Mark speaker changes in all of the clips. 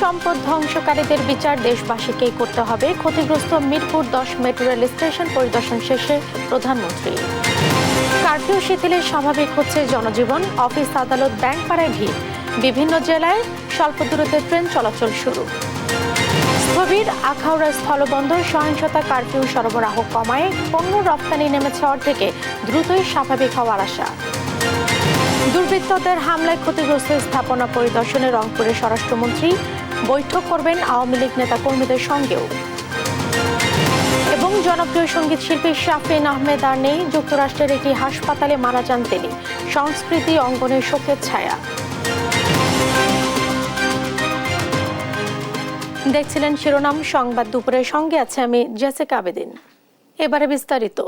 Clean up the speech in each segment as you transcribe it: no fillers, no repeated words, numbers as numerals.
Speaker 1: সম্পদ ধ্বংসকারীদের বিচার দেশবাসীকেই করতে হবে, ক্ষতিগ্রস্ত মিরপুর 10 মেট্রো রেল স্টেশন পরিদর্শন শেষে প্রধানমন্ত্রী। কারফিউ শিথিলে স্বাভাবিক হচ্ছে জনজীবন, অফিস আদালত ব্যাংক পাড়ায় ভিড়, বিভিন্ন জেলায় স্বল্প দূরত্বে ট্রেন চলাচল শুরু। স্থবির আখাউড়া স্থলবন্দর, সহিংসতা কারফিউ সরবরাহ কমায় পণ্য রপ্তানি নেমেছে অর্ধেকে, দ্রুতই স্বাভাবিক হওয়ার আশা। দুর্বৃত্তদের হামলায় ক্ষতিগ্রস্ত স্থাপনা পরিদর্শনে রংপুরের স্বরাষ্ট্রমন্ত্রী, বৈঠক করবেন আওয়ামী লীগ নেতা কর্মীদের সঙ্গেও। এবং জনপ্রিয় সঙ্গীত শিল্পী শাফিন আহমেদ আর নেই, যুক্তরাষ্ট্রের একটি হাসপাতালে মারা যান তিনি, সংস্কৃতি অঙ্গনে শোকের ছায়া। দেখছিলেন শিরোনাম সংবাদ দুপুরের, সঙ্গে আছে আমি জেসিকা আবেদিন। এবারে বিস্তারিত।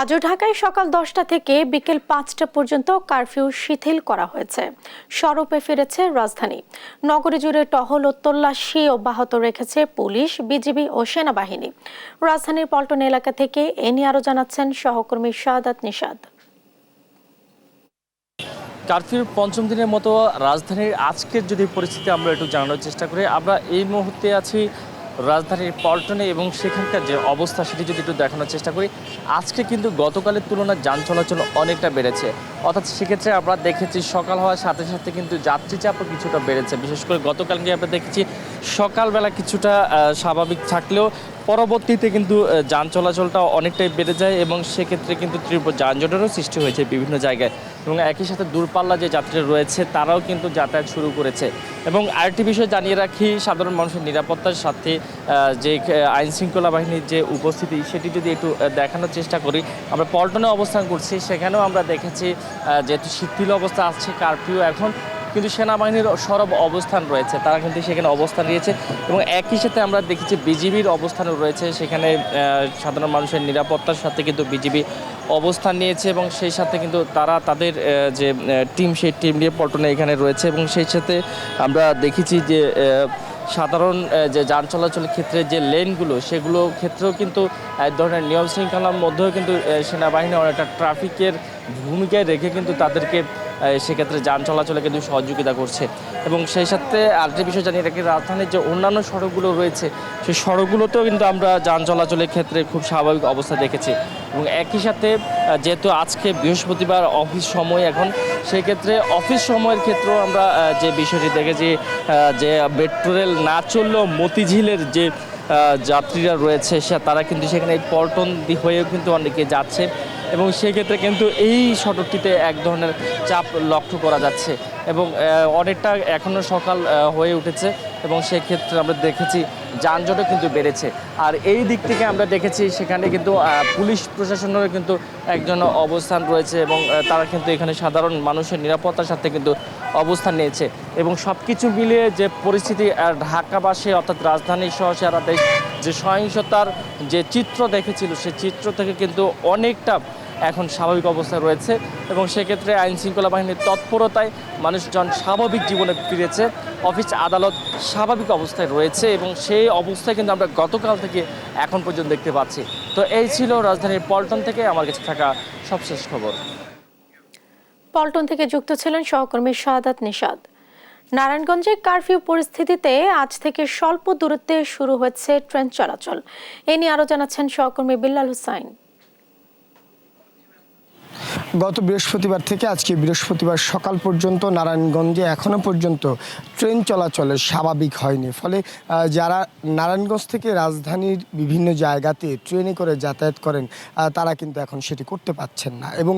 Speaker 1: আজও ঢাকায় সকাল 10টা থেকে বিকেল 5টা পর্যন্ত কারফিউ শিথিল করা হয়েছে। সড়কে ফিরেছে রাজধানী। নগরী জুড়ে টহল ও তল্লাশি অব্যাহত রেখেছে পুলিশ, বিজিবি ও সেনাবাহিনী। রাজধানীর পল্টন এলাকা থেকে এ নিয়ে আরো জানাচ্ছেন সহকর্মী শাহাদাত নিশাদ।
Speaker 2: কারফিউর পঞ্চম দিনের মতো রাজধানীর আজকের যদি পরিস্থিতি আমরা একটু জানানোর চেষ্টা করি, আমরা এই মুহূর্তে আছি রাজধানীর পল্টনে এবং সেখানকার যে অবস্থা সেটি যদি একটু দেখানোর চেষ্টা করি। আজকে কিন্তু গতকালের তুলনায় যান চলাচল অনেকটা বেড়েছে, অর্থাৎ সেক্ষেত্রে আমরা দেখেছি সকাল হওয়ার সাথে সাথে কিন্তু যাত্রী চাপও কিছুটা বেড়েছে। বিশেষ করে গতকালকে আমরা দেখেছি সকালবেলা কিছুটা স্বাভাবিক থাকলেও পরবর্তীতে কিন্তু যান চলাচলটা অনেকটাই বেড়ে যায় এবং সেক্ষেত্রে কিন্তু তীব্র যানজটেরও সৃষ্টি হয়েছে বিভিন্ন জায়গায়। এবং একই সাথে দূরপাল্লা যে যাত্রীরা রয়েছে তারাও কিন্তু যাতায়াত শুরু করেছে। এবং আরেকটি বিষয় জানিয়ে রাখি, সাধারণ মানুষের নিরাপত্তার সাথে যে আইন শৃঙ্খলা বাহিনীর যে উপস্থিতি সেটি যদি একটু দেখানোর চেষ্টা করি। আমরা পল্টনে অবস্থান করছি, সেখানেও আমরা দেখেছি যেহেতু শিথিল অবস্থা আছে কারফিউ এখন, কিন্তু সেনাবাহিনীর সরব অবস্থান রয়েছে, তারা কিন্তু সেখানে অবস্থান নিয়েছে। এবং একই সাথে আমরা দেখেছি বিজিবির অবস্থানও রয়েছে সেখানে, সাধারণ মানুষের নিরাপত্তার সাথে কিন্তু বিজিবি অবস্থান নিয়েছে এবং সেই সাথে কিন্তু তারা তাদের যে টিম সেই টিম নিয়ে পল্টনে এখানে রয়েছে। এবং সেই সাথে আমরা দেখেছি যে সাধারণ যে যান চলাচলের ক্ষেত্রে যে লেনগুলো সেগুলো ক্ষেত্রেও কিন্তু এক ধরনের নিয়ম শৃঙ্খলার মধ্যেও কিন্তু সেনাবাহিনী অনেকটা ট্রাফিকের ভূমিকায় রেখে কিন্তু তাদেরকে সেক্ষেত্রে যান চলাচলে কিন্তু সহযোগিতা করছে। এবং সেই সাথে আরেকটি বিষয় জানিয়ে রাখি, রাজধানীর যে অন্যান্য সড়কগুলো রয়েছে সেই সড়কগুলোতেও কিন্তু আমরা যান চলাচলের ক্ষেত্রে খুব স্বাভাবিক অবস্থা দেখেছি। এবং একই সাথে যেহেতু আজকে বৃহস্পতিবার অফিস সময় এখন, সেই ক্ষেত্রে অফিস সময়ের ক্ষেত্রেও আমরা যে বিষয়টি দেখেছি যে মেট্রো রেল না চললেও মতিঝিলের যে যাত্রীরা রয়েছে তারা কিন্তু সেখানে পল্টন হয়েও কিন্তু অনেকে যাচ্ছে এবং সেক্ষেত্রে কিন্তু এই সড়কটিতে এক ধরনের চাপ লক্ষ্য করা যাচ্ছে এবং অনেকটা এখনও সকাল হয়ে উঠেছে এবং সেক্ষেত্রে আমরা দেখেছি যানজটও কিন্তু বেড়েছে। আর এই দিক থেকে আমরা দেখেছি সেখানে কিন্তু পুলিশ প্রশাসনেরও কিন্তু একজন অবস্থান রয়েছে এবং তারা কিন্তু এখানে সাধারণ মানুষের নিরাপত্তার সাথে কিন্তু অবস্থান নিয়েছে। এবং সব কিছু মিলিয়ে যে পরিস্থিতি ঢাকাবাসী অর্থাৎ রাজধানী সহ সারা দেশ যে সহিংসতার যে চিত্র দেখেছিল সেই চিত্র থেকে কিন্তু অনেকটা এখন স্বাভাবিক অবস্থায় রয়েছে এবং সেক্ষেত্রে আইন শৃঙ্খলা বাহিনীর তৎপরতায় মানুষজন স্বাভাবিক জীবনে ফিরেছে, অফিস আদালত স্বাভাবিক অবস্থায় রয়েছে এবং সেই অবস্থায় কিন্তু আমরা গতকাল থেকে এখন পর্যন্ত দেখতে পাচ্ছি। তো এই ছিল রাজধানীর পল্টন থেকে আমার কাছে থাকা সবশেষ খবর।
Speaker 1: পল্টন থেকে যুক্ত ছিলেন সহকর্মী শাহাদাত নিশাদ। নারায়ণগঞ্জে কারফিউ পরিস্থিতিতে আজ থেকে স্বল্প দূরত্বে শুরু হয়েছে ট্রেন চলাচল। এ নিয়ে আরো জানাচ্ছেন সহকর্মী বিল্লাল হুসাইন।
Speaker 3: গত বৃহস্পতিবার থেকে আজকে বৃহস্পতিবার সকাল পর্যন্ত নারায়ণগঞ্জে এখনও পর্যন্ত ট্রেন চলাচলের স্বাভাবিক হয়নি। ফলে যারা নারায়ণগঞ্জ থেকে রাজধানীর বিভিন্ন জায়গাতে ট্রেনে করে যাতায়াত করেন তারা কিন্তু এখন সেটি করতে পারছেন না এবং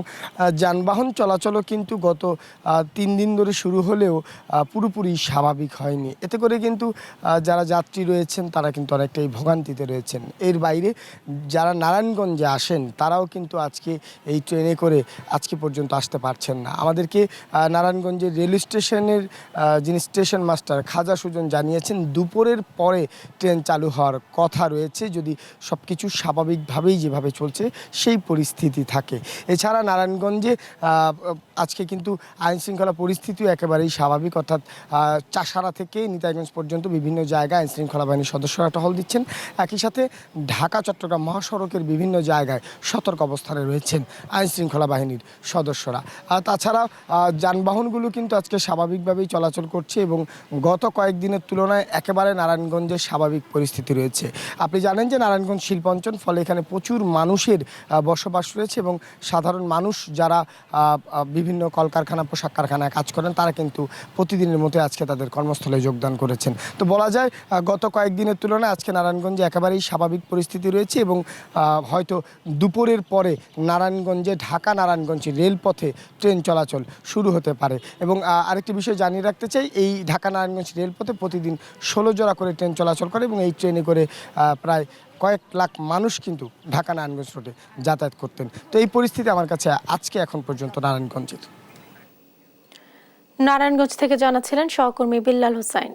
Speaker 3: যানবাহন চলাচলও কিন্তু গত 3 দিন ধরে শুরু হলেও পুরোপুরি স্বাভাবিক হয়নি। এতে করে কিন্তু যারা যাত্রী রয়েছেন তারা কিন্তু অনেকটাই ভোগান্তিতে রয়েছেন। এর বাইরে যারা নারায়ণগঞ্জে আসেন তারাও কিন্তু আজকে এই ট্রেনে করে আজকে পর্যন্ত আসতে পারছেন না। আমাদেরকে নারায়ণগঞ্জের রেল স্টেশনের যিনি স্টেশন মাস্টার খাজা সুজন জানিয়েছেন দুপুরের পরে ট্রেন চালু হওয়ার কথা রয়েছে যদি সব কিছু স্বাভাবিকভাবেই যেভাবে চলছে সেই পরিস্থিতি থাকে। এছাড়া নারায়ণগঞ্জে আজকে কিন্তু আইন শৃঙ্খলা পরিস্থিতিও একেবারেই স্বাভাবিক, অর্থাৎ চাষারা থেকে নিতাইগঞ্জ পর্যন্ত বিভিন্ন জায়গায় আইন শৃঙ্খলা বাহিনীর সদস্যরা টহল দিচ্ছেন। একই সাথে ঢাকা চট্টগ্রাম মহাসড়কের বিভিন্ন জায়গায় সতর্ক অবস্থানে রয়েছেন আইন শৃঙ্খলা বাহিনীর বাহিনীর সদস্যরা। তাছাড়া যানবাহনগুলো কিন্তু আজকে স্বাভাবিকভাবেই চলাচল করছে এবং গত কয়েকদিনের তুলনায় একেবারে নারায়ণগঞ্জের স্বাভাবিক পরিস্থিতি রয়েছে। আপনি জানেন যে নারায়ণগঞ্জ শিল্পাঞ্চল, ফলে এখানে প্রচুর মানুষের বসবাস রয়েছে এবং সাধারণ মানুষ যারা বিভিন্ন কলকারখানা, পোশাক কারখানায় কাজ করেন, তারা কিন্তু প্রতিদিনের মতো আজকে তাদের কর্মস্থলে যোগদান করেছেন। তো বলা যায় গত কয়েকদিনের তুলনায় আজকে নারায়ণগঞ্জে একেবারেই স্বাভাবিক পরিস্থিতি রয়েছে এবং হয়তো দুপুরের পরে নারায়ণগঞ্জে ঢাকা নারায়ণগঞ্জ রেলপথে ট্রেন চলাচল শুরু হতে পারে। এবং আরেকটি বিষয় জানিয়ে রাখতে চাই, এই ঢাকা নারায়ণগঞ্জ রেলপথে প্রতিদিন 16 জোড়া করে ট্রেন চলাচল করে এবং এই ট্রেনে করে প্রায় কয়েক লাখ মানুষ কিন্তু ঢাকা নারায়ণগঞ্জ রোডে যাতায়াত করতেন। তো এই পরিস্থিতি আমার কাছে আজকে এখন পর্যন্ত নারায়ণগঞ্জের।
Speaker 1: নারায়ণগঞ্জ থেকে জানাচ্ছিলেন সহকর্মী বিল্লাল হোসাইন।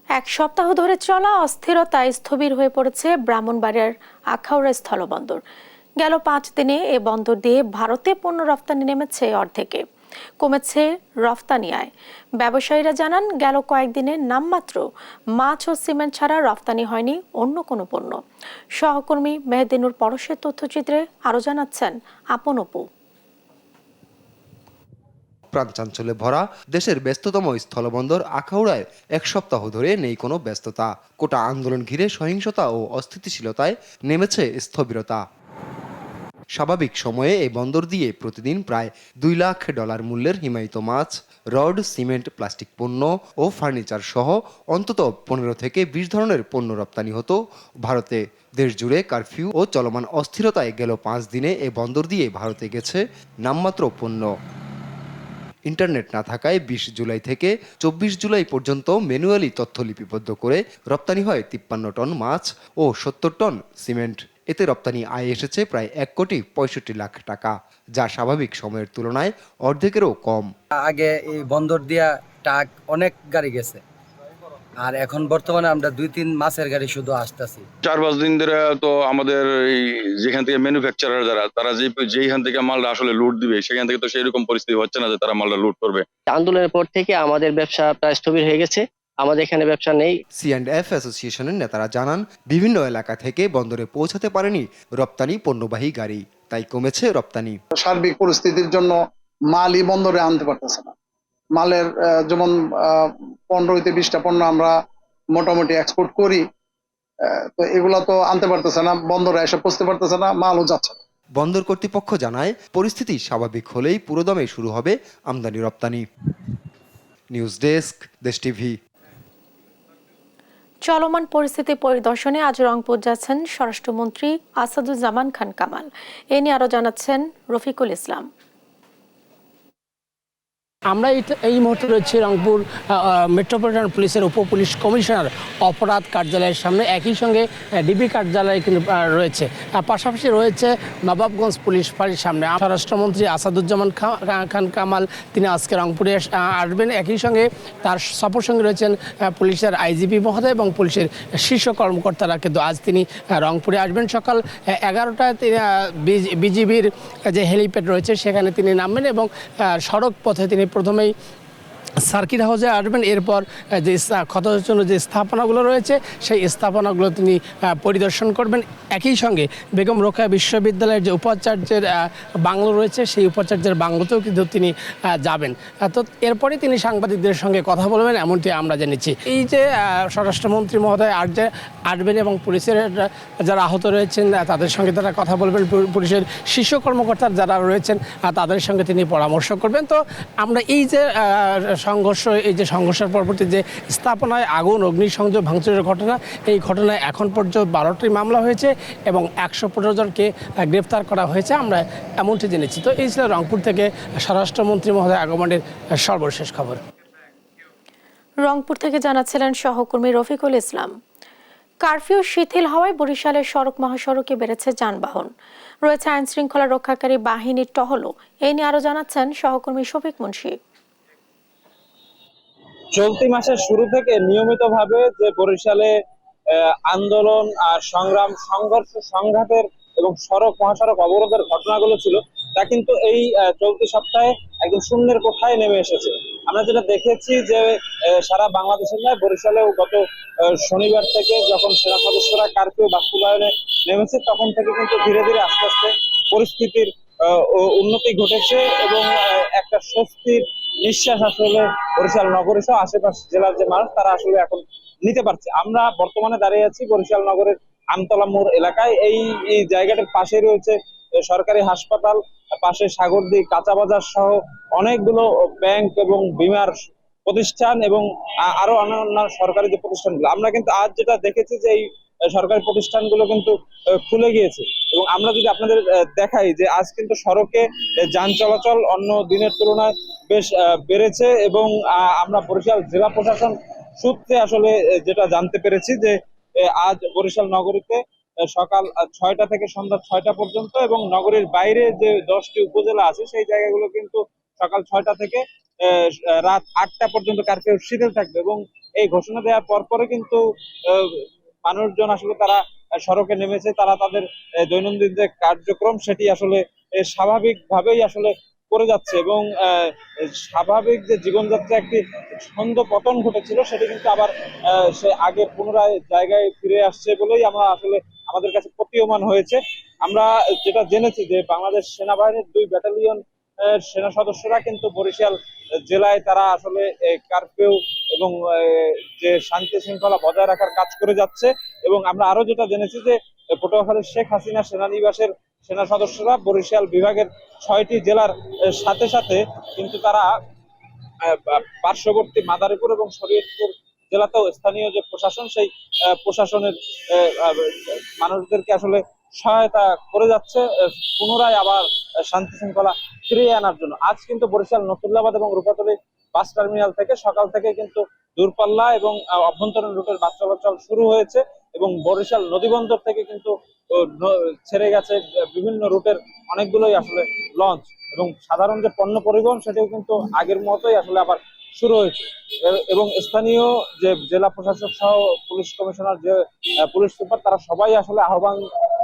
Speaker 1: এক সপ্তাহ ধরে চলা অস্থিরতায় স্থবির হয়ে পড়েছে ব্রাহ্মণবাড়িয়ার আখাউড়া স্থলবন্দর। গেল 5 দিনে এ বন্দর দিয়ে ভারতে পণ্য রফতানি নেমেছে অর্ধেকে, কমেছে রফতানি আয়। ব্যবসায়ীরা জানান, গেল কয়েকদিনে নামমাত্র মাছ ও সিমেন্ট ছাড়া রফতানি হয়নি অন্য কোনো পণ্য। সহকর্মী মেহেদিনুর পরশের তথ্যচিত্রে আরও জানাচ্ছেন আপন অপু।
Speaker 4: প্রাণচাঞ্চল্যে ভরা দেশের ব্যস্ততম স্থলবন্দর আখাউড়ায় এক সপ্তাহ ধরে নেই কোনো ব্যস্ততা। কোটা আন্দোলন ঘিরে সহিংসতা ও অস্থিতিশীলতায় নেমেছে স্থবিরতা। স্বাভাবিক সময়ে এই বন্দর দিয়ে প্রতিদিন প্রায় $2 লাখ মূল্যের হিমায়িত মাছ, রড, সিমেন্ট, প্লাস্টিক পণ্য ও ফার্নিচার সহ অন্তত 15 থেকে 20 ধরনের পণ্য রপ্তানি হতো ভারতে। দেশ জুড়ে কারফিউ ও চলমান অস্থিরতায় গেল 5 দিনে এ বন্দর দিয়ে ভারতে গেছে নামমাত্র পণ্য। ইন্টারনেট না থাকায় 20 জুলাই থেকে 24 জুলাই পর্যন্ত ম্যানুয়ালি তথ্য লিপিবদ্ধ করে রপ্তানি হয় 53 টন মাছ ও 70 টন সিমেন্ট। এতে রপ্তানি আয় এসেছে প্রায় 1,65,00,000 টাকা, যা স্বাভাবিক সময়ের তুলনায় অর্ধেকেরও কম।
Speaker 5: আগে এই বন্দর দিয়া ট্রাক অনেক গাড়ি গেছে, আর এখন বর্তমানে আমরা 2-3 মাসের গাড়ি শুধু আসতেছি।
Speaker 6: 4-5 দিন ধরে তো আমাদের এই যেখান থেকে ম্যানুফ্যাকচারার তারা যেখান থেকে মালটা আসলে লুট দিবে, সেখান থেকে তো সেরকম পরিস্থিতি হচ্ছে না যে তারা মালটা লুট করবে।
Speaker 7: আন্দোলনের পর থেকে আমাদের ব্যবসা প্রায় স্থবির হয়ে গেছে, আমাদের এখানে ব্যবসা নেই।
Speaker 4: C&F অ্যাসোসিয়েশনের নেতারা জানান, বিভিন্ন এলাকা থেকে বন্দরে পৌঁছাতে পারেনি রপ্তানি পণ্যবাহী গাড়ি, তাই কমেছে রপ্তানি।
Speaker 8: সার্বিক পরিস্থিতির জন্য মালই বন্দরে আনতে পারতেছে না। মালের যেমন 15-20টা পণ্য আমরা মোটামুটি এক্সপোর্ট করি, তো এগুলা তো আনতে পারতেছে না, বন্দরে এসে পৌঁছতে পারতেছে না, মালও যাচ্ছে।
Speaker 4: বন্দর কর্তৃপক্ষ জানায়, পরিস্থিতি স্বাভাবিক হলেই পুরোদমে শুরু হবে আমদানি রপ্তানি। নিউজ ডেস্ক, দেশ টিভি।
Speaker 1: চলমান পরিস্থিতি পরিদর্শনে আজ রংপুর যাচ্ছেন স্বরাষ্ট্রমন্ত্রী আসাদুজ্জামান খান কামাল। এ নিয়ে আরো জানাচ্ছেন রফিকুল ইসলাম।
Speaker 9: আমরা এই মুহূর্তে রয়েছে রংপুর মেট্রোপলিটন পুলিশের উপপুলিশ কমিশনার অপরাধ কার্যালয়ের সামনে, একই সঙ্গে ডিবি কার্যালয় কিন্তু রয়েছে, পাশাপাশি রয়েছে নবাবগঞ্জ পুলিশ ফাঁড়ির সামনে। স্বরাষ্ট্রমন্ত্রী আসাদুজ্জামান খান কামাল তিনি আজকে রংপুরে আসবেন। একই সঙ্গে তার সফর সঙ্গে রয়েছেন পুলিশের আইজিপি মহোদয় এবং পুলিশের শীর্ষ কর্মকর্তারা, কিন্তু আজ তিনি রংপুরে আসবেন। সকাল 11টায় তিনি বিজিবির যে হেলিপ্যাড রয়েছে সেখানে তিনি নামবেন এবং সড়ক পথে তিনি প্রথমেই সার্কিট হাউসে আসবেন। এরপর যে ক্ষতর জন্য যে স্থাপনাগুলো রয়েছে সেই স্থাপনাগুলো তিনি পরিদর্শন করবেন। একই সঙ্গে বেগম রোকেয়া বিশ্ববিদ্যালয়ের যে উপাচার্যের বাংলো রয়েছে সেই উপাচার্যের বাংলোতেও কিন্তু তিনি যাবেন। তো এরপরে তিনি সাংবাদিকদের সঙ্গে কথা বলবেন, এমনটি আমরা জেনেছি। এই যে স্বরাষ্ট্রমন্ত্রী মহোদয় আসবেন এবং পুলিশের যারা আহত রয়েছেন তাদের সঙ্গে তারা কথা বলবেন, পুলিশের শীর্ষ কর্মকর্তা যারা রয়েছেন তাদের সঙ্গে তিনি পরামর্শ করবেন। তো আমরা এই যে সংঘর্ষের পরবর্তী যে স্থাপনায় আগুন, অগ্নিসংযোগ, ভাঙচুরের ঘটনা, এই ঘটনায় এখন পর্যন্ত 12টি মামলা হয়েছে এবং 115 জনকে গ্রেফতার করা হয়েছে, আমরা এমনটি জেনেছি। তো এই ছিল রংপুর থেকে স্বরাষ্ট্রমন্ত্রী মহোদয় আগমনের সর্বশেষ খবর।
Speaker 1: রংপুর থেকে জানাচ্ছিলেন সহকর্মী রফিকুল ইসলাম। কারফিউ শিথিল হওয়ায় বরিশালের সড়ক মহাসড়কে বেড়েছে যানবাহন, রয়েছে আইন শৃঙ্খলা রক্ষাকারী বাহিনীর টহলও। এই নিয়ে আরো জানাচ্ছেন সহকর্মী শফিক মুন্সি।
Speaker 10: চলতি মাসের শুরু থেকে নিয়মিতভাবে যে বরিশালে আন্দোলন, সংগ্রাম, সংঘর্ষ, সংঘাতের এবং মহাসড়ক অবরোধের ঘটনাগুলো ছিল, তা কিন্তু এই চলতি সপ্তাহে একদম শূন্যের কোঠায় নেমে এসেছে। আমরা যেটা দেখেছি যে সারা বাংলাদেশের নয়, বরিশালেও গত শনিবার থেকে যখন সেনা সদস্যরা কারফিউ বাস্তবায়নে নেমেছে তখন থেকে কিন্তু ধীরে ধীরে আস্তে আস্তে পরিস্থিতির উন্নতি ঘটেছে এবং একটা স্বস্তির নিঃশ্বাস আসলে বরিশাল নগরে সহ আশেপাশে জেলার যে মানুষ তারা আসলে এখন নিতে পারছে। আমরা বর্তমানে দাঁড়িয়ে আছি বরিশাল নগরের আমতলা মোড় এলাকায়। এই জায়গাটার পাশে রয়েছে সরকারি হাসপাতাল, পাশে সাগরদী কাঁচা বাজার সহ অনেকগুলো ব্যাংক এবং বীমার প্রতিষ্ঠান এবং আরো অন্যান্য সরকারি যে প্রতিষ্ঠানগুলো। আমরা কিন্তু আজ যেটা দেখেছি যে এই সরকারি প্রতিষ্ঠানগুলো কিন্তু খুলে গিয়েছে এবং আমরা যদি আপনাদের দেখাই যে আজ কিন্তু সড়কে যান চলাচল অন্য দিনের তুলনায় বেশ বেড়েছে এবং আমরা বরিশাল জেলা প্রশাসন সূত্রে আসলে যেটা জানতে পেরেছি যে আজ বরিশাল নগরীতে সকাল 6টা থেকে সন্ধ্যা 6টা পর্যন্ত এবং নগরীর বাইরে যে 10টি উপজেলা আছে সেই জায়গাগুলো কিন্তু সকাল 6টা থেকে রাত 8টা পর্যন্ত কারফিউ শিথিল থাকবে এবং এই ঘোষণা দেওয়ার পরপরে কিন্তু মানুষজন আসলে তারা সড়কে নেমেছে। তারা তাদের দৈনন্দিন যে কার্যক্রম সেটি আসলে স্বাভাবিকভাবেই আসলে করে যাচ্ছে এবং স্বাভাবিক যে জীবনযাত্রা একটি ছন্দ পতন ঘটেছিল সেটি কিন্তু আবার সে আগে পুনরায় জায়গায় ফিরে আসছে বলেই আমরা আসলে আমাদের কাছে প্রতীয়মান হয়েছে। আমরা যেটা জেনেছি যে বাংলাদেশ সেনাবাহিনীর 2 ব্যাটালিয়ন সেনা সদস্যরা কিন্তু বরিশাল জেলায় তারা আসলে কারফিউ এবং যে শান্তি শৃঙ্খলা বজায় রাখার কাজ করে যাচ্ছে এবং আমরা আরো যেটা জেনেছি যে পটুয়াখালীর শেখ হাসিনা সেনানিবাসের সেনা সদস্যরা বরিশাল বিভাগের 6টি জেলার সাথে সাথে কিন্তু তারা পার্শ্ববর্তী মাদারীপুর এবং শরীয়তপুর জেলাতেও স্থানীয় যে প্রশাসন সেই প্রশাসনের মানুষদেরকে আসলে সহায়তা করে যাচ্ছে পুনরায় আবার শান্তি শৃঙ্খলা ফিরিয়ে আনার জন্য। আজ কিন্তু বরিশাল নতুল্লাবাদ এবং রূপাতলী বাস টার্মিনাল থেকে সকাল থেকে কিন্তু দূরপাল্লা এবং অভ্যন্তরীণ রুটের বাস চলাচল শুরু হয়েছে এবং বরিশাল নদীবন্দর থেকে কিন্তু ছেড়ে গেছে বিভিন্ন রুটের অনেকগুলোই আসলে লঞ্চ এবং সাধারণ যে পণ্য পরিবহন সেটাও কিন্তু আগের মতোই আসলে আবার শুরু হয়েছে এবং স্থানীয় যে জেলা প্রশাসক সহ পুলিশ কমিশনার যে পুলিশ সুপার তারা সবাই আসলে আহ্বান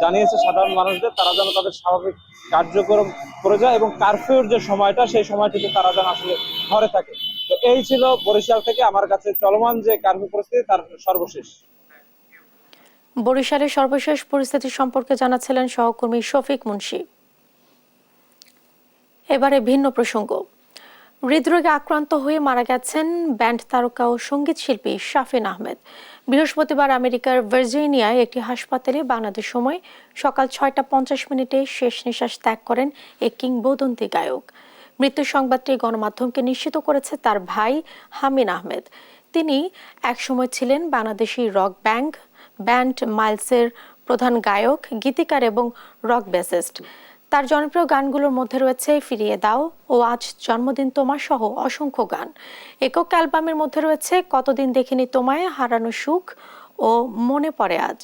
Speaker 10: জানিয়েছে সাধারণ মানুষদের তারা যেন তাদের স্বাভাবিক কার্যক্রম করে যায় এবং কারফিউর যে সময়টা সেই সময়টিতে তারা যেন আসলে ঘরে থাকে। তো এই ছিল বরিশাল থেকে আমার কাছে চলমান যে কারফিউ পরিস্থিতি তার সর্বশেষ।
Speaker 1: বরিশালের সর্বশেষ পরিস্থিতি সম্পর্কে জানাচ্ছিলেন সহকর্মী শফিক মুন্সি। এবারে ভিন্ন প্রসঙ্গ। হৃদরোগে আক্রান্ত হয়ে মারা গেছেন ব্যান্ড তারকা ও সঙ্গীত শিল্পী শাফিন আহমেদ। বৃহস্পতিবার আমেরিকার ভার্জিনিয়ায় একটি হাসপাতালে বাংলাদেশ সময় সকাল 6:50 শেষ নিঃশ্বাস ত্যাগ করেন এই কিংবদন্তি গায়ক। মৃত্যু সংবাদটি গণমাধ্যমকে নিশ্চিত করেছে তার ভাই হামিন আহমেদ। তিনি একসময় ছিলেন বাংলাদেশি রক ব্যান্ড মাইলসের প্রধান গায়ক, গীতিকার এবং রক বেসিস্ট। তার জনপ্রিয় গানগুলোর মধ্যে রয়েছে ফিরিয়ে দাও ও আজ জন্মদিন তোমার সহ অসংখ্য গান। একক অ্যালবামের মধ্যে রয়েছে কতদিন দেখিনি তোমায়, হারানো সুখ ও মনে পড়ে আজ।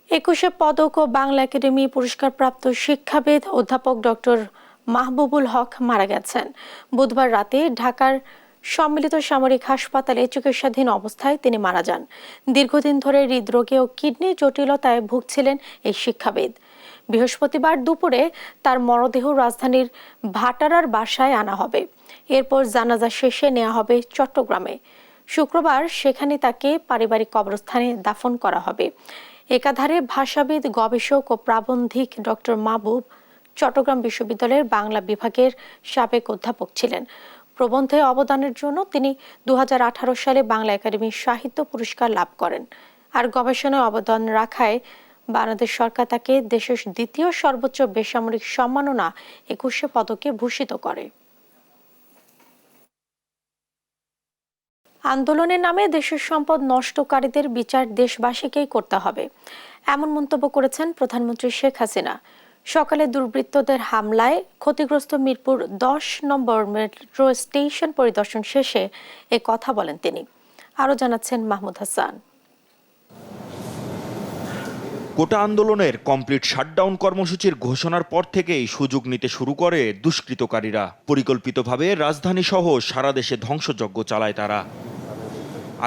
Speaker 1: একুশে পদক ও বাংলা একাডেমি পুরস্কারপ্রাপ্ত শিক্ষাবিদ অধ্যাপক ডক্টর মাহবুবুল হক মারা গেছেন। বুধবার রাতে ঢাকার সম্মিলিত সামরিক হাসপাতালে চিকিৎসাধীন অবস্থায় তিনি মারা যান। দীর্ঘদিন ধরে হৃদরোগে ও কিডনি জটিলতায় ভুগছিলেন এই শিক্ষাবিদ। বৃহস্পতিবার দুপুরে তার মরদেহ রাজধানীর ভাটারার বাসায় আনা হবে। এরপর জানাজা শেষে নেওয়া হবে চট্টগ্রামে। শুক্রবার সেখানে তাকে পারিবারিক কবরস্থানে দাফন করা হবে। একাধারে ভাষাবিদ, গবেষক ও প্রাবন্ধিক ডক্টর মাহবুব চট্টগ্রাম বিশ্ববিদ্যালয়ের বাংলা বিভাগের সাবেক অধ্যাপক ছিলেন। প্রবন্ধে অবদানের জন্য তিনি 2018 সালে বাংলা একাডেমি সাহিত্য পুরস্কার লাভ করেন। আর গবেষণায় অবদান রাখায় বাংলাদেশ সরকার তাকে দেশের দ্বিতীয় সর্বোচ্চ বেসামরিক সম্মাননা 21 পদকে ভূষিত করে। আন্দোলনের নামে দেশের সম্পদ নষ্টকারীদের বিচার দেশবাসীকেই করতে হবে, এমন মন্তব্য করেছেন প্রধানমন্ত্রী শেখ হাসিনা। সকালে দুর্বৃত্তদের হামলায় ক্ষতিগ্রস্ত মিরপুর 10 নম্বর মেট্রো স্টেশন পরিদর্শন শেষে এ কথা বলেন তিনি। আরও জানাচ্ছেন মাহমুদ হাসান।
Speaker 11: কোটা আন্দোলনের কমপ্লিট শাটডাউন কর্মসূচির ঘোষণার পর থেকেই সুযোগ নিতে শুরু করে দুষ্কৃতকারীরা। পরিকল্পিতভাবে রাজধানী সহ সারা দেশে ধ্বংসযজ্ঞ চালায় তারা।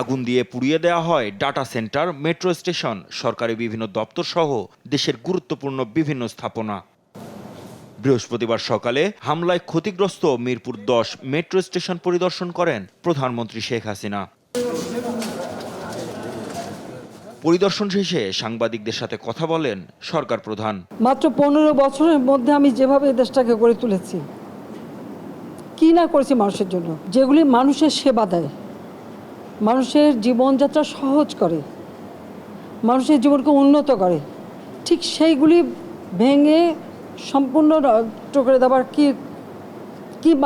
Speaker 11: আগুন দিয়ে পুড়িয়ে দেওয়া হয় ডাটা সেন্টার, মেট্রো স্টেশন, সরকারি বিভিন্ন দপ্তর সহ দেশের গুরুত্বপূর্ণ বিভিন্ন স্থাপনা। বৃহস্পতিবার সকালে হামলায় ক্ষতিগ্রস্ত মিরপুর 10 মেট্রো স্টেশন পরিদর্শন করেন প্রধানমন্ত্রী শেখ হাসিনা। পরিদর্শন শেষে সাংবাদিকদের সাথে কথা বলেন সরকার প্রধান।
Speaker 12: মাত্র 15 বছরের মধ্যে আমি যেভাবে এই দেশটাকে গড়ে তুলেছি, কি না করেছি মানুষের জন্য, যেগুলি মানুষের সেবা দেয়, মানুষের জীবনযাত্রা সহজ করে, মানুষের জীবনকে উন্নত করে, ঠিক সেইগুলি ভেঙে সম্পূর্ণ নষ্ট করে দেওয়ার কি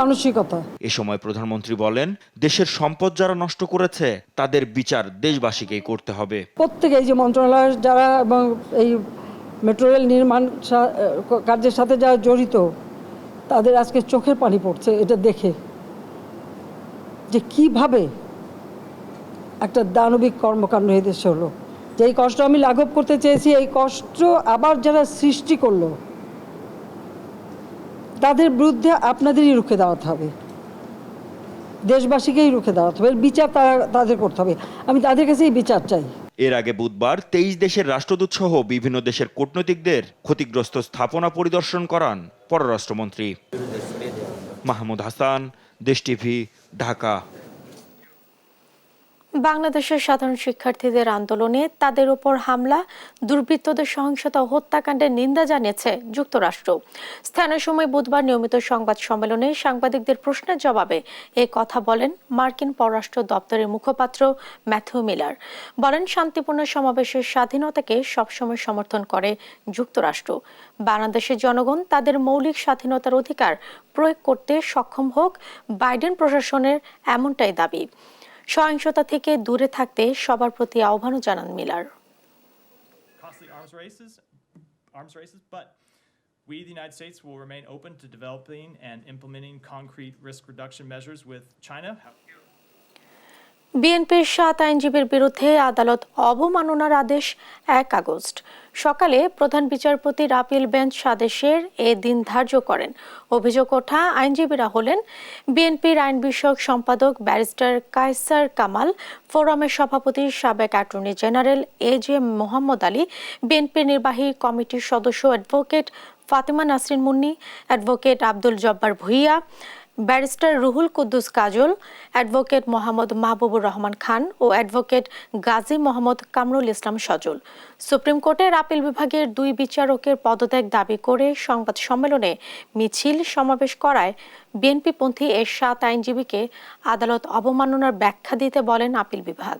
Speaker 12: মানসিকতা।
Speaker 11: এ সময় প্রধানমন্ত্রী বলেন, দেশের সম্পদ যারা নষ্ট করেছে তাদের বিচার দেশবাসীকেই করতে হবে।
Speaker 12: প্রত্যেকে এই যে মন্ত্রণালয়ের যারা এবং এই মেট্রো রেল নির্মাণ কার্যের সাথে যারা জড়িত, তাদের আজকে চোখের পানি পড়ছে এটা দেখে, যে কিভাবে একটা দানবিক কর্মকাণ্ড এই দেশে হলো। যে এই কষ্ট আমি লাঘব করতে চেয়েছি, এই কষ্ট আবার যারা সৃষ্টি করলো তাদের বিরুদ্ধে আপনাদেরই রুখে দাঁড়াতে হবে, দেশবাসীকেই রুখে দাঁড়াতে হবে, বিচার তাদের করতে হবে। আমি তাদের কাছেই বিচার চাই।
Speaker 11: এর আগে বুধবার 23 দেশের রাষ্ট্রদূত সহ বিভিন্ন দেশের কূটনীতিকদের ক্ষতিগ্রস্ত স্থাপনা পরিদর্শন করান পররাষ্ট্রমন্ত্রী। মাহমুদ হাসান, দেশ টিভি, ঢাকা।
Speaker 1: বাংলাদেশের সাধারণ শিক্ষার্থীদের আন্দোলনে তাদের উপর হামলা, দুর্বৃত্তদের সহিংসতা ও হত্যাকাণ্ডের নিন্দা জানিয়েছে যুক্তরাষ্ট্র। স্থানীয় সময় বুধবার নিয়মিত সংবাদ সম্মেলনে সাংবাদিকদের প্রশ্নের জবাবে এ কথা বলেন মার্কিন পররাষ্ট্র দপ্তরের মুখপাত্র ম্যাথিউ মিলার। বলেন, শান্তিপূর্ণ সমাবেশের স্বাধীনতাকে সবসময় সমর্থন করে যুক্তরাষ্ট্র। বাংলাদেশের জনগণ তাদের মৌলিক স্বাধীনতার অধিকার প্রয়োগ করতে সক্ষম হোক, বাইডেন প্রশাসনের এমনটাই দাবি। সহিংসতা থেকে দূরে থাকতে সবার প্রতি আহ্বানও জানান Miller.
Speaker 13: We, the United States, will remain open to developing and implementing concrete risk reduction measures with China.
Speaker 1: বিএনপির 7 আইনজীবীর বিরুদ্ধে আদালত অবমাননার আদেশ 1 আগস্ট সকালে প্রধান বিচারপতির আপিল বেঞ্চ আদেশের এ দিন ধার্য করেন। অভিযোগ ওঠা আইনজীবীরা হলেন বিএনপির আইন বিষয়ক সম্পাদক ব্যারিস্টার কায়সার কামাল, ফোরামের সভাপতি সাবেক attorney general AJ Mohammad Ali, বিএনপির নির্বাহী কমিটির সদস্য advocate Fatema Nasrin Munni, advocate Abdul Jabbar Bhuiyan, barrister Ruhul Quddus Kajal, advocate Mohammad Mahbubur Rahman Khan ও অ্যাডভোকেট গাজী মোহাম্মদ কামরুল ইসলাম সজল। সুপ্রিম কোর্টের আপিল বিভাগের 2 বিচারকের পদত্যাগ দাবি করে সংবাদ সম্মেলনে মিছিল সমাবেশ করায় বিএনপিপন্থী এর 7 আইনজীবীকে আদালত অবমাননার ব্যাখ্যা দিতে বলেন আপিল বিভাগ।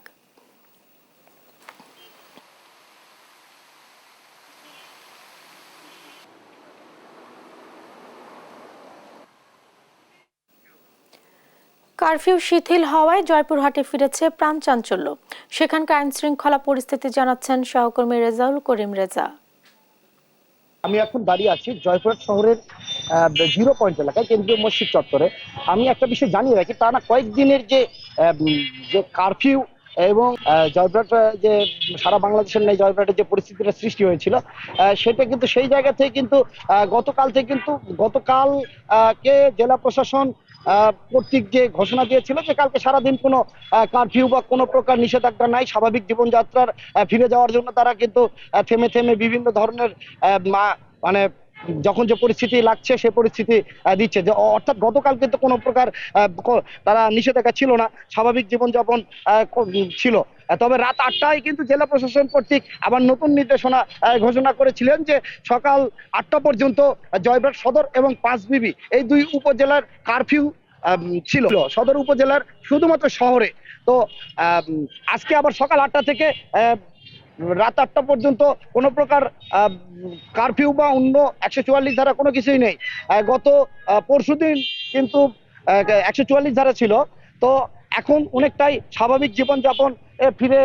Speaker 1: কারফিউ শিথিল হওয়ায় জয়পুরহাটে ফিরেছে প্রাণচাঞ্চল্য। সেখানকার আইন শৃঙ্খলা পরিস্থিতি জানাচ্ছেন সহকর্মী রেজাউল করিম রেজা।
Speaker 14: আমি এখন দাঁড়িয়ে আছি জয়পুরহাট শহরের 0 পয়েন্ট এলাকায়, কেন্দ্রীয় মসজিদ চত্বরে। আমি একটা বিষয় জানিয়ে রাখি, টানা কয়েকদিনের যে কারফিউ এবং জয়পুরহাট যে সারা বাংলাদেশের নেই জয়পুরহাটের যে পরিস্থিতিটা সৃষ্টি হয়েছিল, সেটা কিন্তু সেই জায়গা থেকে কিন্তু গতকালকে জেলা প্রশাসন কর্তৃক যে ঘোষণা দিয়েছিল যে কালকে সারাদিন কোনো কারফিউ বা কোনো প্রকার নিষেধাজ্ঞা নাই, স্বাভাবিক জীবনযাত্রার ফিরে যাওয়ার জন্য তারা কিন্তু থেমে থেমে বিভিন্ন ধরনের মানে যখন যে পরিস্থিতি লাগছে সে পরিস্থিতি দিচ্ছে, যে অর্থাৎ গতকাল কিন্তু কোনো প্রকার তারা নিষেধাজ্ঞা ছিল না, স্বাভাবিক জীবনযাপন ছিল। তবে রাত 8টায় কিন্তু জেলা প্রশাসন কর্তৃক আবার নতুন নির্দেশনা ঘোষণা করেছিলেন যে সকাল 8টা পর্যন্ত জয়পুরহাট সদর এবং পাঁচবিবি এই 2 উপজেলার কারফিউ ছিল, সদর উপজেলার শুধুমাত্র শহরে। তো আজকে আবার সকাল 8টা থেকে রাত 8টা পর্যন্ত কোনো প্রকার কারফিউ বা অন্য 144 ধারা কোনো কিছুই নেই। গত পরশুদিন কিন্তু 144 ধারা ছিল, তো এখন অনেকটাই স্বাভাবিক জীবনযাপন ফিরে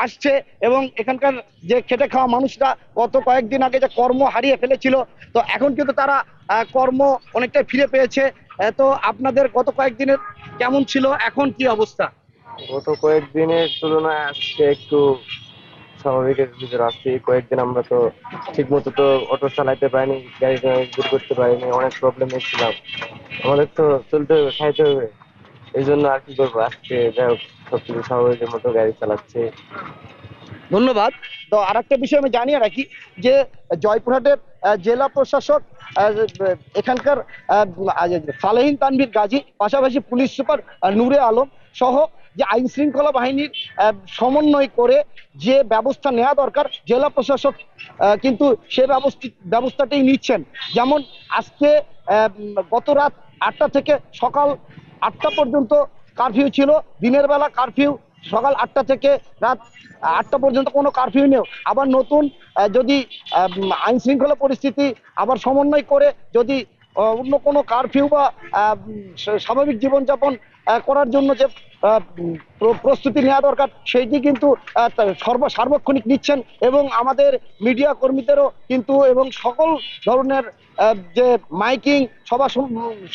Speaker 14: আসছে এবং এখানকার যে খেটে খাওয়া মানুষরা গত কয়েকদিন আগে যে কর্ম হারিয়ে ফেলেছিল, তো এখন কিন্তু তারা কর্ম অনেকটাই ফিরে পেয়েছে। তো আপনাদের গত কয়েকদিনের কেমন ছিল, এখন কি অবস্থা?
Speaker 15: গত কয়েকদিনের তুলনায় আজকে একটু স্বাভাবিকের ভিতরে আসছি। কয়েকদিন আমরা তো ঠিক মতো তো অটো চালাইতে পারিনি, গাড়ি দূর করতে পারিনি, অনেক প্রবলেমে ছিলাম। আমাদের তো চলতে হবে, খাইতে হবে, এই জন্য আর কি করবো, আজকে যাই হোক সবকিছু স্বাভাবিকের মতো গাড়ি চালাচ্ছে।
Speaker 14: ধন্যবাদ। তো আর একটা বিষয় আমি জানিয়ে রাখি যে জয়পুরহাটের জেলা প্রশাসক এখানকার সালেহিন তানভীর গাজী, পাশাপাশি পুলিশ সুপার নূরে আলম সহ যে আইন শৃঙ্খলা বাহিনীর সমন্বয় করে যে ব্যবস্থা নেওয়া দরকার জেলা প্রশাসক কিন্তু সে ব্যবস্থাটাই নিচ্ছেন। যেমন আজকে গত রাত 8টা থেকে সকাল 8টা পর্যন্ত কারফিউ ছিল, দিনের বেলা কারফিউ সকাল 8টা থেকে রাত 8টা পর্যন্ত কোনো কারফিউ নেই। আবার নতুন যদি আইন শৃঙ্খলা পরিস্থিতি আবার সমন্বয় করে যদি অন্য কোনো কারফিউ বা স্বাভাবিক জীবনযাপন করার জন্য যে প্রস্তুতি নেওয়া দরকার সেইটি কিন্তু সার্বক্ষণিক নিচ্ছেন এবং আমাদের মিডিয়া কর্মীদেরও কিন্তু এবং সকল ধরনের যে মাইকিং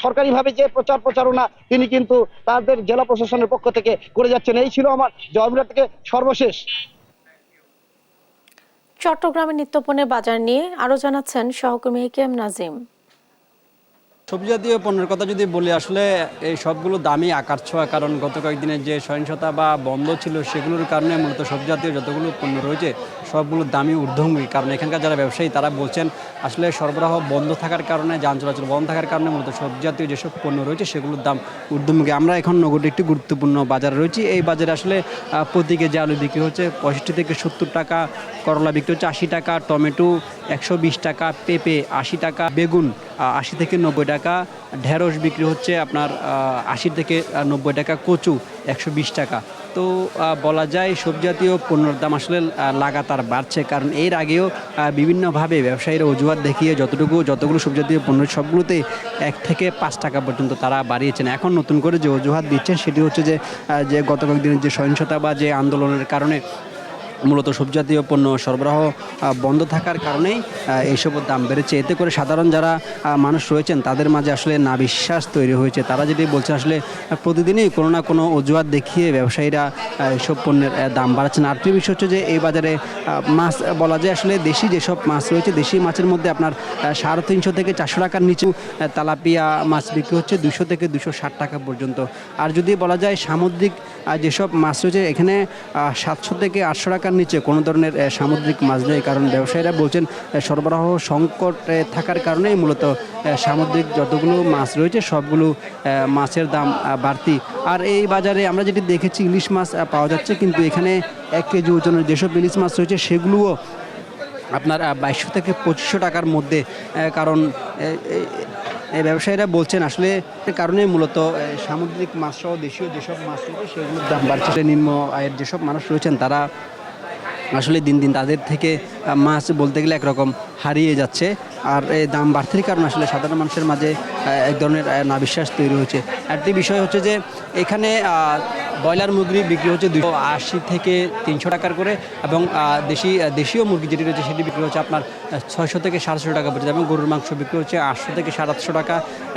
Speaker 14: সরকারিভাবে যে প্রচারণা তিনি কিন্তু তাদের জেলা প্রশাসনের পক্ষ থেকে করে যাচ্ছেন। এই ছিল আমার জয়পুরহাট থেকে সর্বশেষ।
Speaker 1: চট্টগ্রামের নিত্যপণ্যের বাজার নিয়ে আরো জানাচ্ছেন সহকর্মী কেএম নাজিম।
Speaker 16: সবজি জাতীয় পণ্যের কথা যদি বলি, আসলে এই সবগুলো দামই আকার ছোঁয়া, কারণ গত কয়েকদিনের যে সহিংসতা বা বন্ধ ছিল সেগুলোর কারণে মূলত সবজি জাতীয় যতগুলো পণ্য রয়েছে সবগুলোর দামই ঊর্ধ্বমুখী। কারণ এখানকার যারা ব্যবসায়ী তারা বলছেন আসলে সরবরাহ বন্ধ থাকার কারণে, যান চলাচল বন্ধ থাকার কারণে মূলত সবজি জাতীয় যেসব পণ্য রয়েছে সেগুলোর দাম ঊর্ধ্বমুখী। আমরা এখন নগরীর একটি গুরুত্বপূর্ণ বাজারে রয়েছি। এই বাজারে আসলে প্রতি কেজি আলু বিক্রি হচ্ছে 65 থেকে 70 টাকা, করলা বিক্রি হচ্ছে 80 টাকা, টমেটো 120 টাকা, পেঁপে 80 টাকা, বেগুন 80 থেকে 90 টাকা, ঢেঁড়স বিক্রি হচ্ছে আপনার 80 থেকে 90 টাকা, কচু 120 টাকা। তো বলা যায় সবজি জাতীয় পণ্যের দাম আসলে লাগাতার বাড়ছে, কারণ এর আগেও বিভিন্নভাবে ব্যবসায়ীরা অজুহাত দেখিয়ে যতগুলো সবজি জাতীয় পণ্য সবগুলোতে 1 থেকে 5 টাকা পর্যন্ত তারা বাড়িয়েছেন। এখন নতুন করে যে অজুহাত দিচ্ছেন সেটি হচ্ছে যে গত কয়েকদিনের যে সহিংসতা বা যে আন্দোলনের কারণে মূলত সবজি জাতীয় পণ্য সরবরাহ বন্ধ থাকার কারণেই এইসবের দাম বেড়েছে। এতে করে সাধারণ যারা মানুষ রয়েছেন তাদের মাঝে আসলে নাবিশ্বাস তৈরি হয়েছে। তারা যেটি বলছেন আসলে প্রতিদিনই কোনো না কোনো অজুহাত দেখিয়ে ব্যবসায়ীরা এইসব পণ্যের দাম বাড়াচ্ছেন। আরেকটি বিষয় হচ্ছে যে এই বাজারে মাছ বলা যায় আসলে দেশি যেসব মাছ রয়েছে, দেশি মাছের মধ্যে আপনার 350 থেকে 400 টাকার নিচে তেলাপিয়া মাছ বিক্রি হচ্ছে 200 থেকে 260 টাকা পর্যন্ত। আর যদি বলা যায় সামুদ্রিক যেসব মাছ রয়েছে এখানে 700 থেকে 800 টাকার নিচে কোনো ধরনের সামুদ্রিক মাছ নেই, কারণ ব্যবসায়ীরা বলছেন সরবরাহ সংকট থাকার কারণেই মূলত সামুদ্রিক যতগুলো মাছ রয়েছে সবগুলো মাছের দাম বাড়তি। আর এই বাজারে আমরা যেটি দেখেছি ইলিশ মাছ পাওয়া যাচ্ছে, কিন্তু এখানে 1 কেজি ওজনের যেসব ইলিশ মাছ রয়েছে সেগুলোও আপনার 2200 থেকে 2500 টাকার মধ্যে, কারণ এই ব্যবসায়ীরা বলছেন আসলে কারণে মূলত সামুদ্রিক মাছ সহ দেশীয় যেসব মাছ রয়েছে সেগুলোর দাম বাড়ছে। নিম্ন আয়ের যেসব মানুষ রয়েছেন তারা আসলে দিন দিন তাদের থেকে মাছ বলতে গেলে একরকম হারিয়ে যাচ্ছে। আর এই দাম বাড়তির কারণে আসলে সাধারণ মানুষের মাঝে এক ধরনের নাবিশ্বাস তৈরি হয়েছে। একটি বিষয় হচ্ছে যে এখানে ব্রয়লার মুরগি বিক্রি হচ্ছে 280 থেকে 300 টাকার করে, এবং দেশীয় মুরগি যেটি রয়েছে সেটি বিক্রি হচ্ছে আপনার 600 থেকে 750 টাকা পর্যন্ত, এবং গরুর মাংস বিক্রি হচ্ছে 800 থেকে 750 টাকা,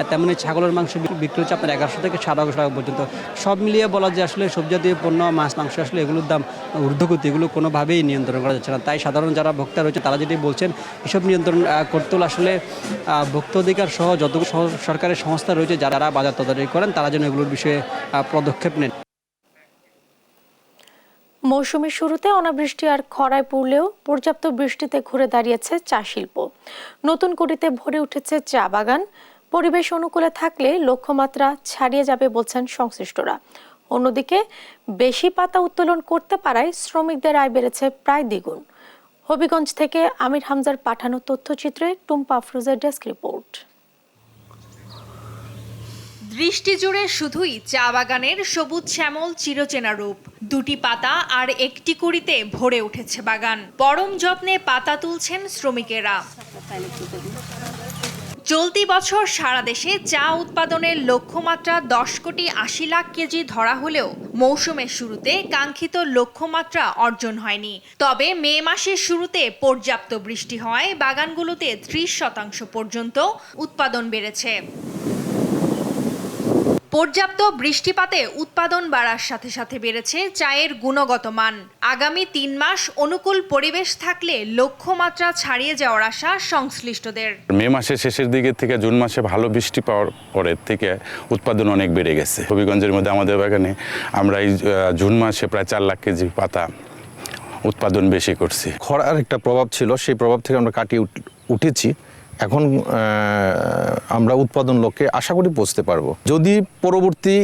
Speaker 16: তেমনি ছাগলের মাংস বিক্রি হচ্ছে আপনার 1100 থেকে 700 টাকা পর্যন্ত। সব মিলিয়ে বলা যায় আসলে সবজি জাতীয় পণ্য, মাছ, মাংস আসলে এগুলোর দাম ঊর্ধ্বগতি, এগুলো কোনোভাবেই নিয়ন্ত্রণ করা যাচ্ছে না। তাই সাধারণ যারা ভোক্তা রয়েছে তারা যেটি বলছেন এসব নিয়ন্ত্রণ করতে হলে আসলে ভোক্তা অধিকার সহ যতগুলো সরকারের সংস্থা রয়েছে যারা বাজার তদারকি করেন তারা যেন এগুলোর বিষয়ে পদক্ষেপ নেন।
Speaker 1: মৌসুমের শুরুতে অনাবৃষ্টি আর খরায় পড়লেও পর্যাপ্ত বৃষ্টিতে ঘুরে দাঁড়িয়েছে চা শিল্প। নতুন কুড়িতে ভরে উঠেছে চা বাগান। পরিবেশ অনুকূলে থাকলে লক্ষ্যমাত্রা ছাড়িয়ে যাবে বলছেন সংশ্লিষ্টরা। অন্যদিকে বেশি পাতা উত্তোলন করতে পারায় শ্রমিকদের আয় বেড়েছে প্রায় দ্বিগুণ। হবিগঞ্জ থেকে আমির হামজার পাঠানো তথ্যচিত্রে টুম্পা আফরোজের ডেস্ক রিপোর্ট।
Speaker 17: দৃষ্টি জুড়ে শুধুই চা বাগানের সবুজ শ্যামল চিরচেনা রূপ। 2টি পাতা আর 1টি কুড়িতে ভরে উঠেছে বাগান। পরম যত্নে পাতা তুলছেন শ্রমিকেরা। চলতি বছর সারা দেশে চা উৎপাদনের লক্ষ্যমাত্রা 10 কোটি 80 লাখ কেজি ধরা হলেও মৌসুমের শুরুতে কাঙ্ক্ষিত লক্ষ্যমাত্রা অর্জন হয়নি। তবে মে মাসের শুরুতে পর্যাপ্ত বৃষ্টি হওয়ায় বাগানগুলোতে 30% পর্যন্ত উৎপাদন বেড়েছে। পর্যাপ্ত বৃষ্টিপাতে উৎপাদন বাড়ার সাথে সাথে বেড়েছে চায়ের গুণগত মান। আগামী 3 মাস অনুকূল পরিবেশ থাকলে লক্ষ্যমাত্রা ছাড়িয়ে যাওয়ার আশা সংশ্লিষ্টদের।
Speaker 18: মে মাসের শেষের দিকে থেকে জুন মাসে ভালো বৃষ্টি পাওয়ার পরের থেকে উৎপাদন অনেক বেড়ে গেছে। হবিগঞ্জের মধ্যে আমাদের বাগানে আমরা এই জুন মাসে প্রায় 4 লাখ কেজি পাতা উৎপাদন বেশি করছি।
Speaker 19: খরার একটা প্রভাব ছিল, সেই প্রভাব থেকে আমরা কাটিয়ে উঠেছি। এখন আমরা উৎপাদন লক্ষ্যে আশা করি পৌঁছতে পারবো। যদি পরবর্তী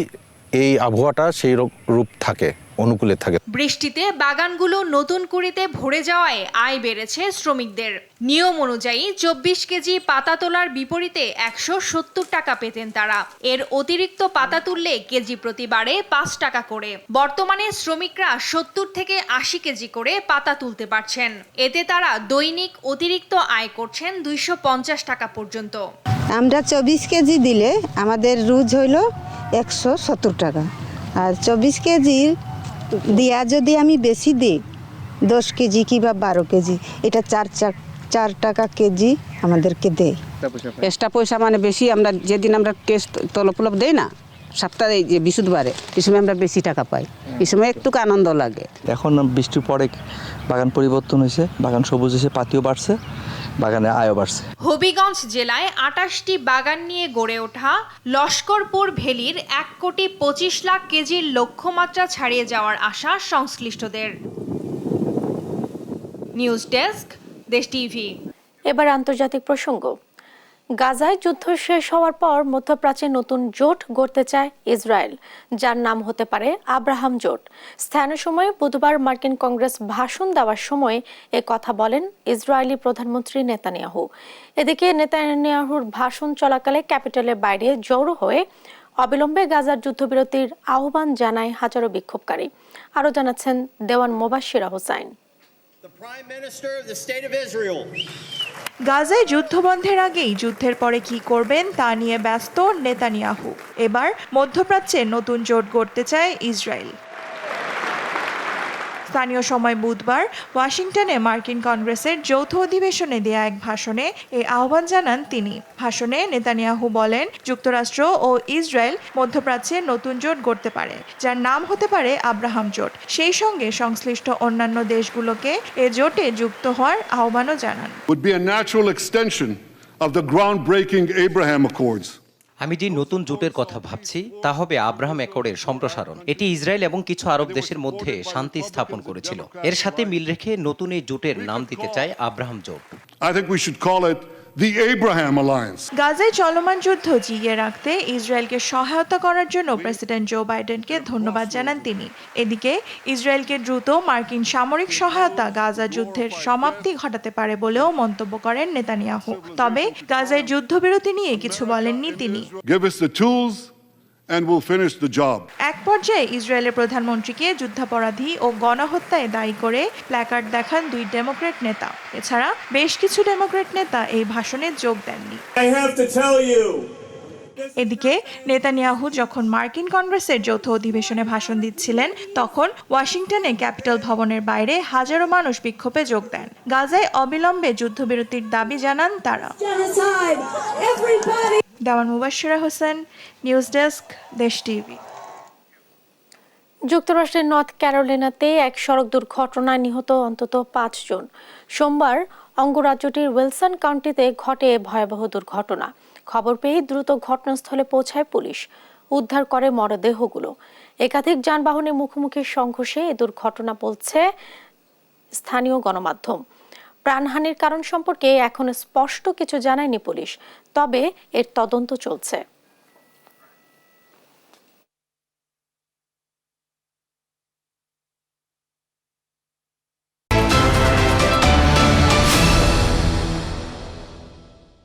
Speaker 19: এই আবহাওয়াটা সেই রূপ থাকে, অনুকূলে থাকে।
Speaker 17: বৃষ্টিতে বাগানগুলো নতুন কুড়িতে ভরে যাওয়ায় আয় বেড়েছে শ্রমিকদের। নিয়ম অনুযায়ী 24 কেজি পাতা তোলার বিপরীতে 170 টাকা পেতেন তারা। এর অতিরিক্ত পাতা তুললে কেজি প্রতি বাড়ে 5 টাকা করে। বর্তমানে শ্রমিকরা 70 থেকে 80 কেজি করে পাতা তুলতে পারছেন। এতে তারা দৈনিক অতিরিক্ত আয় করছেন 250 টাকা পর্যন্ত।
Speaker 20: আমরা 24 কেজি দিলে আমাদের রোজ হইল 170 টাকা, আর 24 কেজি দিয়া যদি আমি বেশি দিই 10 কেজি কিংবা 12 কেজি, এটা 4 টাকা কেজি আমাদেরকে দেয়।
Speaker 21: এক্সট্রা পয়সা মানে বেশি, আমরা যেদিন আমরা টেস্ট তলব দেই না সপ্তাহে যে বৃহস্পতিবারে, এই সময় আমরা বেশি টাকা পাই, এই সময় একটু আনন্দ লাগে।
Speaker 22: এখন বৃষ্টির পরে বাগান পরিবর্তন হয়েছে, বাগান সবুজ হয়েছে, পাতিও বাড়ছে, বাগানে আয়ও বাড়ছে।
Speaker 17: হবিগঞ্জ জেলায় 28টি বাগান নিয়ে গড়ে ওঠা লস্করপুর ভ্যালির 1,25,00,000 কেজির লক্ষ্যমাত্রা ছাড়িয়ে যাওয়ার আশা সংশ্লিষ্টদের। নিউজ ডেস্ক, দেশ টিভি।
Speaker 1: এবার আন্তর্জাতিক প্রসঙ্গ। গাজায় যুদ্ধ শেষ হওয়ার পর মধ্যপ্রাচ্যে নতুন জোট গড়তে চায় ইসরায়েল, যার নাম হতে পারে আব্রাহাম জোট। স্থানীয় সময়ে বুধবার মার্কিন কংগ্রেস ভাষণ দেওয়ার সময় এ কথা বলেন ইসরায়েলি প্রধানমন্ত্রী নেতানিয়াহু। এদিকে নেতানিয়াহুর ভাষণ চলাকালে ক্যাপিটালের বাইরে জড়ো হয়ে অবিলম্বে গাজার যুদ্ধবিরতির আহ্বান জানায় হাজারো বিক্ষোভকারী। আরও জানাচ্ছেন দেওয়ান মোবাশ্শিরা হোসাইন।
Speaker 23: গাজায় যুদ্ধবন্ধের আগেই যুদ্ধের পরে কি করবেন তা নিয়ে ব্যস্ত নেতানিয়াহু। এবার মধ্যপ্রাচ্যে নতুন জোট গড়তে চায় ইসরায়েল। স্থানীয় সময় বুধবার ওয়াশিংটনে মার্কিন কংগ্রেসের যৌথ অধিবেশনে দেয়া এক ভাষণে এই আহ্বান জানান তিনি। ভাষণে নেতানিয়াহু বলেন, যুক্তরাষ্ট্র ও ইসরায়েল মধ্যপ্রাচ্যে নতুন জোট গড়তে পারে, যার নাম হতে পারে আব্রাহাম জোট। সেই সঙ্গে সংশ্লিষ্ট অন্যান্য দেশগুলোকে এ জোটে যুক্ত হওয়ার আহ্বানও জানান।
Speaker 24: Would be a natural extension of the groundbreaking Abraham Accords.
Speaker 25: আমি যে নতুন জোটের কথা ভাবছি তা হবে আব্রাহাম অ্যাকর্ডের সম্প্রসারণ। এটি ইসরায়েল এবং কিছু আরব দেশের মধ্যে শান্তি স্থাপন করেছিল। এর সাথে মিল রেখে নতুন এই জোটের নাম দিতে চায় আব্রাহাম জোট।
Speaker 24: I think we should call it the Abraham Alliance.
Speaker 23: গাজায় চলমান যুদ্ধ জিইয়ে রাখতে ইসরায়েলকে সহায়তা করার জন্য প্রেসিডেন্ট জো বাইডেনকে ধন্যবাদ জানান তিনি। এদিকে ইসরায়েলকে দ্রুত মার্কিন সামরিক সহায়তা গাজা যুদ্ধের সমাপ্তি ঘটাতে পারে বলেও মন্তব্য করেন নেতানিয়াহু। তবে গাজায় যুদ্ধবিরতি নিয়ে কিছু বলেননি তিনি।
Speaker 24: Give us the tools and we'll finish the job.
Speaker 23: এক পর্যায়ে ইসরায়েলের প্রধানমন্ত্রীকে যুদ্ধাপরাধী ও গণহত্যায় দায়ী করে প্ল্যাকার্ড দেখান দুই ডেমোক্র্যাট নেতা। এছাড়া বেশ কিছু ডেমোক্র্যাট নেতা এই ভাষণে যোগ দেননি। এদিকে নেতানিয়াহু যখন মার্কিন কংগ্রেসের যৌথ অধিবেশনে ভাষণ দিচ্ছিলেন, তখন ওয়াশিংটনে ক্যাপিটল ভবনের বাইরে হাজারো মানুষ বিক্ষোভে যোগ দেন। গাজায় অবিলম্বে যুদ্ধবিরতির দাবি জানান তারা। দেওয়ান মুবাশ্শিরা হোসেন, নিউজ ডেস্ক, দেশ টিভি।
Speaker 1: যুক্তরাষ্ট্রের নর্থ ক্যারোলিনাতে এক সড়ক দুর্ঘটনায় নিহত অন্তত 5 জন। সোমবার অঙ্গরাজ্যটির উইলসন কাউন্টিতে ঘটে ভয়াবহ দুর্ঘটনা। খবর পেয়ে দ্রুত ঘটনাস্থলে পৌঁছায় পুলিশ, উদ্ধার করে মরদেহগুলো। একাধিক যানবাহনের মুখোমুখি সংঘর্ষে এ দুর্ঘটনা বলছে স্থানীয় গণমাধ্যম। প্রাণহানির কারণ সম্পর্কে এখনো স্পষ্ট কিছু জানায়নি পুলিশ, তবে এর তদন্ত চলছে।